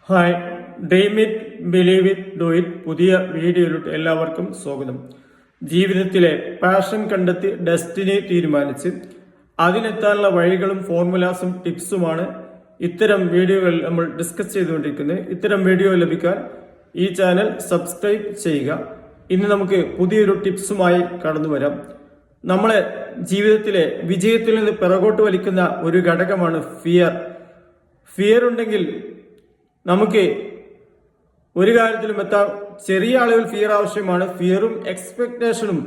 Hi, dream it believe it do it പുതിയ വീഡിയോയിലോട്ട് എല്ലാവർക്കും സ്വാഗതം. ജീവിതത്തിലെ പാഷൻ കണ്ടെത്തി ഡെസ്റ്റിനി തീരുമാനിച്ച് അതിനെത്താനുള്ള വഴികളും ഫോർമുലാസും ടിപ്സുമാണ് ഇത്തരം വീഡിയോകൾ നമ്മൾ ഡിസ്കസ് ചെയ്തുകൊണ്ടിരിക്കുന്നത്. ഇത്തരം വീഡിയോ ലഭിക്കാൻ ഈ ചാനൽ സബ്സ്ക്രൈബ് ചെയ്യുക. ഇന്ന് നമുക്ക് പുതിയൊരു ടിപ്സുമായി കടന്നു വരാം. നമ്മളെ ജീവിതത്തിലെ വിജയത്തിൽ നിന്ന് പിറകോട്ട് വലിക്കുന്ന ഒരു ഘടകമാണ് ഫിയർ. ഫിയർ ഉണ്ടെങ്കിൽ നമുക്ക് ഒരു കാര്യത്തിലും എത്താം. ചെറിയ അളവിൽ ഫിയർ ആവശ്യമാണ്. ഫിയറും എക്സ്പെക്ടേഷനും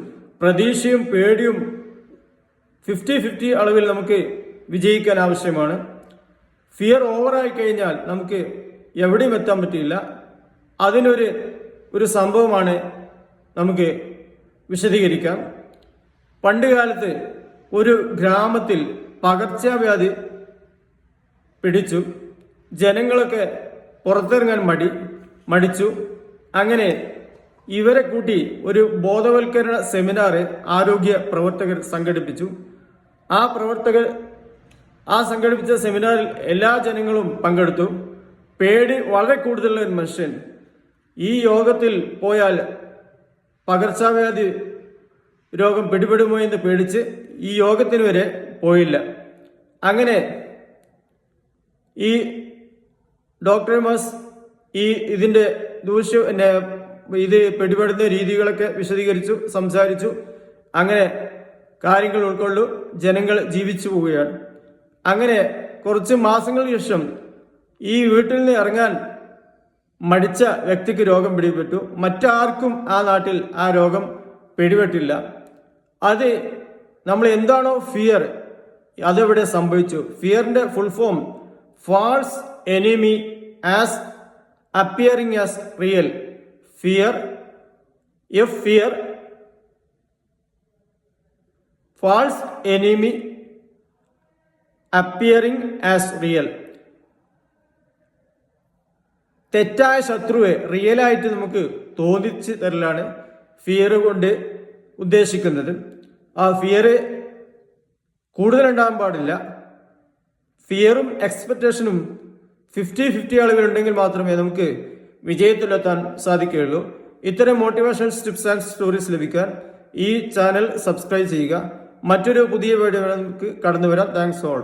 പ്രതീക്ഷയും പേടിയും 50-50 അളവിൽ നമുക്ക് വിജയിക്കാൻ ആവശ്യമാണ്. ഫിയർ ഓവറായി കഴിഞ്ഞാൽ നമുക്ക് എവിടെയും എത്താൻ പറ്റില്ല. അതിനൊരു സംഭവമാണ് നമുക്ക് വിശദീകരിക്കാം. പണ്ട് കാലത്ത് ഒരു ഗ്രാമത്തിൽ പകർച്ചവ്യാധി പിടിച്ചു. ജനങ്ങളൊക്കെ പുറത്തിറങ്ങാൻ മടിച്ചു. അങ്ങനെ ഇവരെ കൂട്ടി ഒരു ബോധവൽക്കരണ സെമിനാർ ആരോഗ്യ പ്രവർത്തകർ സംഘടിപ്പിച്ചു. ആ സംഘടിപ്പിച്ച സെമിനാറിൽ എല്ലാ ജനങ്ങളും പങ്കെടുത്തു. പേടി വളരെ കൂടുതലുള്ള ഒരു മനുഷ്യൻ ഈ യോഗത്തിൽ പോയാൽ പകർച്ചവ്യാധി രോഗം പിടിപെടുമോ എന്ന് പേടിച്ച് ഈ യോഗത്തിന് വരെ പോയില്ല. അങ്ങനെ ഈ ഡോക്ടർമാസ് ഇതിന്റെ ഇത് പിടിപെടുന്ന രീതികളൊക്കെ വിശദീകരിച്ചു, സംസാരിച്ചു. അങ്ങനെ കാര്യങ്ങൾ ഉൾക്കൊള്ളു. ജനങ്ങൾ ജീവിച്ചു പോവുകയാണ്. അങ്ങനെ കുറച്ച് മാസങ്ങൾക്ക് ശേഷം ഈ വീട്ടിൽ നിന്ന് ഇറങ്ങാൻ മടിച്ച വ്യക്തിക്ക് രോഗം പിടിപെട്ടു. മറ്റാർക്കും ആ നാട്ടിൽ ആ രോഗം പിടിപെട്ടില്ല. അത് നമ്മൾ എന്താണോ ഫിയർ, അതെവിടെ സംഭവിച്ചു. ഫിയറിന്റെ full form false enemy as appearing as real. Fear false enemy appearing as real. തെറ്റായ ശത്രുവെ റിയലായിട്ട് നമുക്ക് തോന്നിച്ച് തരലാണ് ഫിയർ കൊണ്ട് ഉദ്ദേശിക്കുന്നത്. ആ ഫിയർ കൂടുതലുണ്ടാകാൻ പാടില്ല. ഫിയറും എക്സ്പെക്ടേഷനും 50-50 അളവിലുണ്ടെങ്കിൽ മാത്രമേ നമുക്ക് വിജയത്തിലെത്താൻ സാധിക്കുകയുള്ളൂ. ഇത്തരം മോട്ടിവേഷണൽ ടിപ്സ് ആൻഡ് സ്റ്റോറീസ് ലഭിക്കാൻ ഈ ചാനൽ സബ്സ്ക്രൈബ് ചെയ്യുക. മറ്റൊരു പുതിയ വീഡിയോ നമുക്ക് കടന്നു വരാം. Thanks all.